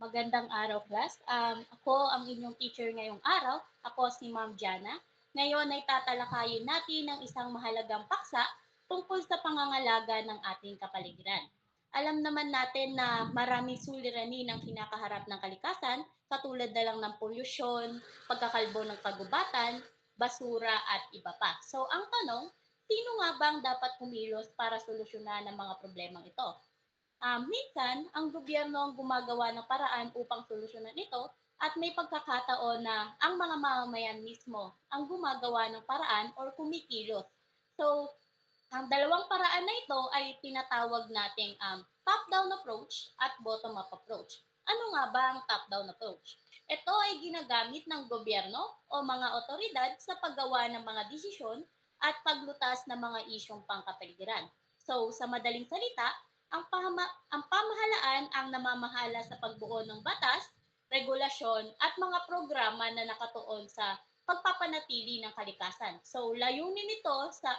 Magandang araw, class. Ako ang inyong teacher ngayong araw. Ako si Ma'am Jana. Ngayon ay tatalakayin natin ang isang mahalagang paksa tungkol sa pangangalaga ng ating kapaligiran. Alam naman natin na maraming suliranin ang kinakaharap ng kalikasan, katulad na lang ng polusyon, pagkakalbo ng kagubatan, basura at iba pa. So ang tanong, sino nga bang dapat kumilos para solusyonan ang mga problemang ito? Minsan, ang gobyerno ang gumagawa ng paraan upang solusyonan ito at may pagkakataon na ang mga mamamayan mismo ang gumagawa ng paraan or kumikilos. So, ang dalawang paraan na ito ay tinatawag nating top-down approach at bottom-up approach. Ano nga ba ang top-down approach? Ito ay ginagamit ng gobyerno o mga otoridad sa paggawa ng mga desisyon at paglutas ng mga isyong pangkapaligiran. So, sa madaling salita, ang pamahalaan ang namamahala sa pagbuo ng batas, regulasyon at mga programa na nakatuon sa pagpapanatili ng kalikasan. So, layunin nito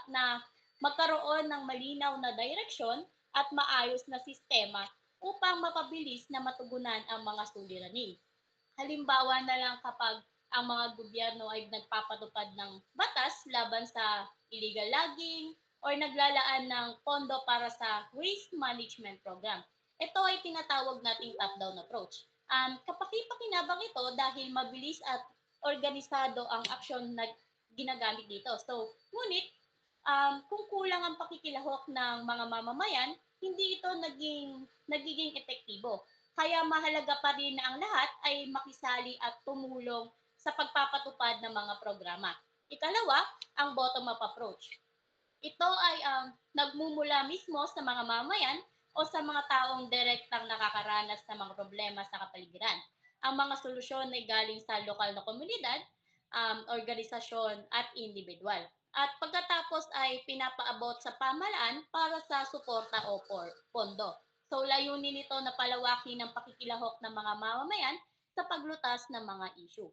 na magkaroon ng malinaw na direksyon at maayos na sistema upang mapabilis na matugunan ang mga suliranin. Halimbawa na lang kapag ang mga gobyerno ay nagpapatupad ng batas laban sa illegal logging or naglalaan ng pondo para sa waste management program. Ito ay tinatawag nating top-down approach. Kapakipakinabang ito dahil mabilis at organisado ang aksyon na ginagamit dito. So, ngunit kung kulang ang pakikilahok ng mga mamamayan, hindi ito nagiging epektibo. Kaya mahalaga pa rin na ang lahat ay makisali at tumulong sa pagpapatupad ng mga programa. Ikalawa, ang bottom-up approach. Ito ay nagmumula mismo sa mga mamayan o sa mga taong direktang nakakaranas ng mga problema sa kapaligiran. Ang mga solusyon ay galing sa lokal na komunidad, organisasyon at individual. At pagkatapos ay pinapaabot sa pamahalaan para sa suporta o pondo. So layunin nito na palawakin ang pakikilahok ng mga mamamayan sa paglutas ng mga issue.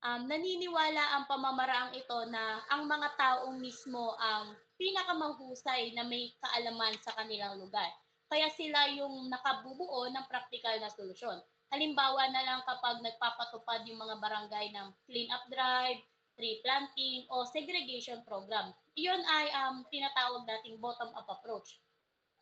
Naniniwala ang pamamaraang ito na ang mga taong mismo ang pinakamahusay na may kaalaman sa kanilang lugar. Kaya sila yung nakabubuo ng praktikal na solusyon. Halimbawa na lang kapag nagpapatupad yung mga barangay ng clean up drive, tree planting, o segregation program. Iyon ay tinatawag nating bottom-up approach.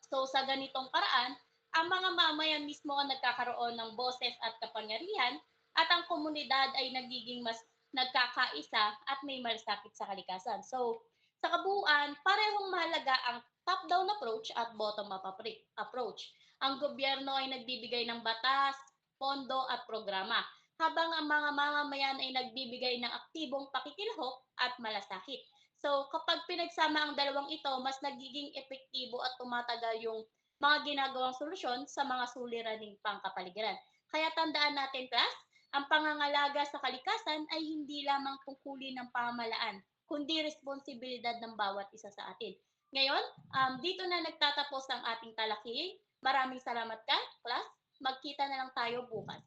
So sa ganitong paraan, ang mga mamayan mismo ang nagkakaroon ng boses at kapangyarihan at ang komunidad ay nagiging mas nagkakaisa at may malasakit sa kalikasan. So sa kabuuan, parehong mahalaga ang top-down approach at bottom-up approach. Ang gobyerno ay nagbibigay ng batas, pondo at programa, habang ang mga mamamayan ay nagbibigay ng aktibong pakikilahok at malasakit. So kapag pinagsama ang dalawang ito, mas nagiging epektibo at tumatagal yung mga ginagawang solusyon sa mga suliraning pangkapaligiran. Kaya tandaan natin, class, ang pangangalaga sa kalikasan ay hindi lamang tungkulin ng pamahalaan, kundi responsibilidad ng bawat isa sa atin. Ngayon, dito na nagtatapos ang ating talakay. Maraming salamat ka, class. Magkita na lang tayo bukas.